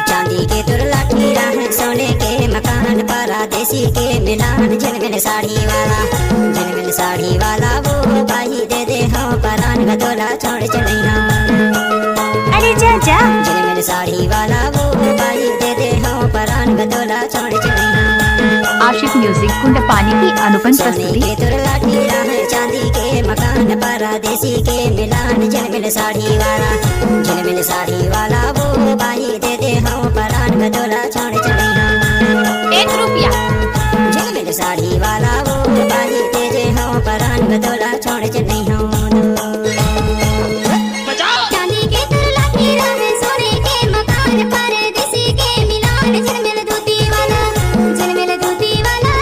चांदी के तुरलाठी राह सोने के मकान परदेसी के मिलान झिलमिल साड़ी वाला वो भाई दे दे हाँ परान गदोला छोड़ चलैया। अरे चाचा झिलमिल साड़ी वाला वो भाई दे दे हाँ परान गदोला छोड़ चलैया। आशिक म्यूजिक कुंडपानी की अनुपम प्रस्तुति। के तुरलाठी राह चांदी के मकान परदेसी के मिलान झिलमिल साड़ी वाला वो भाई दे दे हाँ परान गदोला छोड़ चलैया। 1 रुपया। झिलमिल साड़ी वाला वो भाई दे दे हाँ परान गदोला छोड़ चलैया। चांदी के तुरलाठी राह सोने के मकान परदेसी के मिलान झिलमिल धोती वाला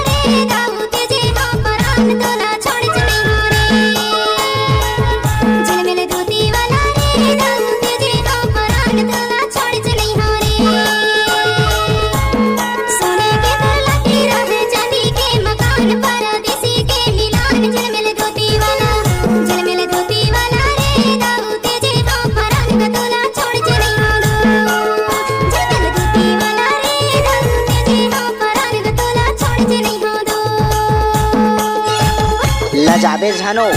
रे दाऊ तेजे हाँ परान गदोला छोड़ चलैया रे। झिलमिल धोती वाला रे दाऊ तेजे हाँ परान गदोला छोड़ चलैया रे। सोने के तुरलाठी राह चांदी के मकान परदेसी के मिलान झिलमिल धोती वाला रे दाऊ तेजे हाँ परान गदोला छोड़ चलैया दो। झिलमिल धोती वाला रे दाऊ तेजे हाँ परान गदोला छोड़ चलैया दो। लजाबे झानो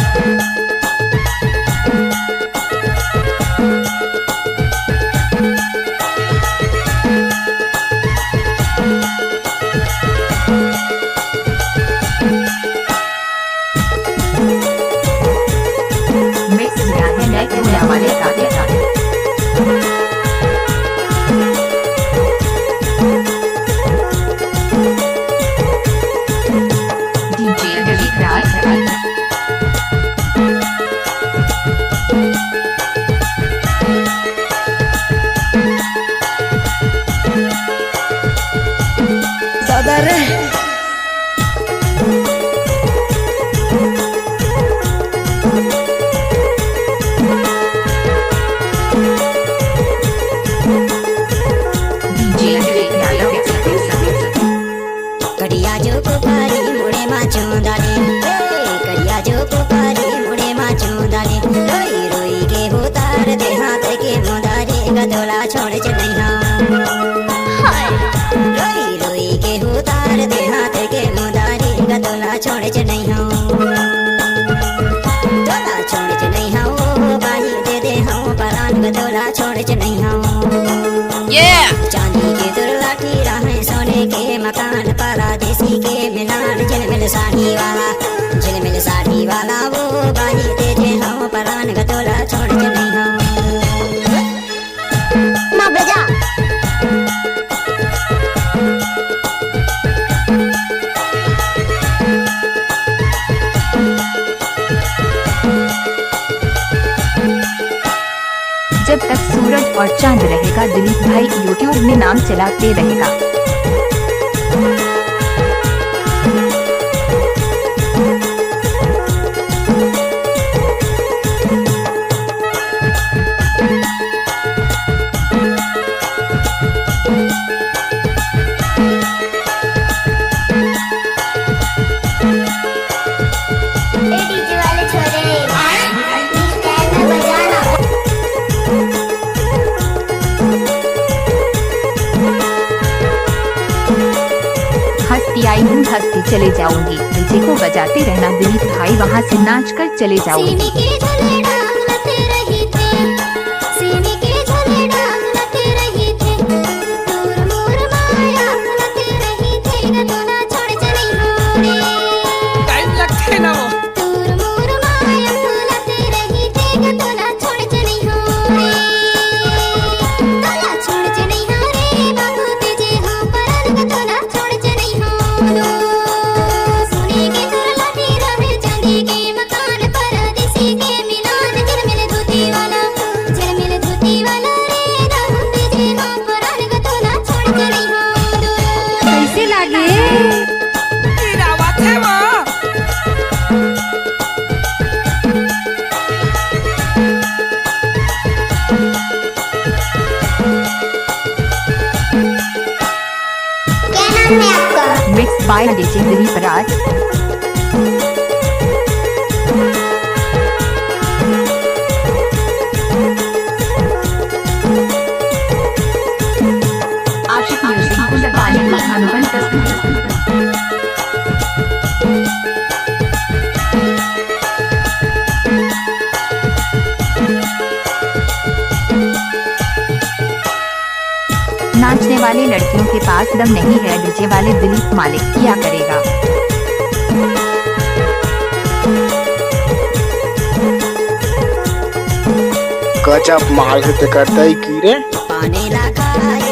मिक्स है कुंडपानी का। डीजे दिलीप राज। दादा रे कड़िया जो पुकारी मुड़े माचो डाले कड़िया जो पुकारी मुड़े माचो डाले रोई रोई के उतार दे हाथ के मुदारे गदोला छोड़ चलैया। रोई रोई के उतार दे हाथ के मुदारे गदोला छोड़ चलैया। गदोला छोड़ चलैया ओ बाही दे दे हाँ परान गदोला छोड़ चलैया। चांदी के तुरलाठी राह सोने के मकान परदेसी के मिलान झिलमिल साड़ी वाला वो बाही दे दे हाँ परान गदोला छोड़ चलैया। माँ बजा जब तक सूरज और चांद रहेगा दिलीप भाई यूट्यूब में नाम चलाते रहेगा। डीजे वाले छोरे स्टैंड में बजाना। हंसती आई हूँ हंसती चले जाऊंगी, डीजे को बजाते रहना दिलीप भाई, वहाँ से नाच कर चले जाऊंगी। सीने के झूले डांग लगे रही थे, सीने के झूले डांग लगे रही थे, दूर मोर माया लगे रही थे, गदोला छोड़ चली होरे। टाइम लगते ना वो दूर मोर माया लगे रही थे, गदोला छोड़ चली होरे। गदोला छोड़ चली होरे, बाबू तेजे हो परन गदोला छोड़ चली होरो। सोने के तुरलाठी राह चांदी के मकान परदेसी के मिलान झिलमिल धोती वाला रे दाऊ तेजे हो परन गदोला छोड़ चली होरो। कैसे लागे तेरा बात है वो क्या नाम है आपका? मिक्स बाय डीजे दिलीप राज। पास दम नहीं है। डीजे वाले दिलीप मालिक क्या करेगा। गजब माल है ते करता ही की रे। पानी लगाए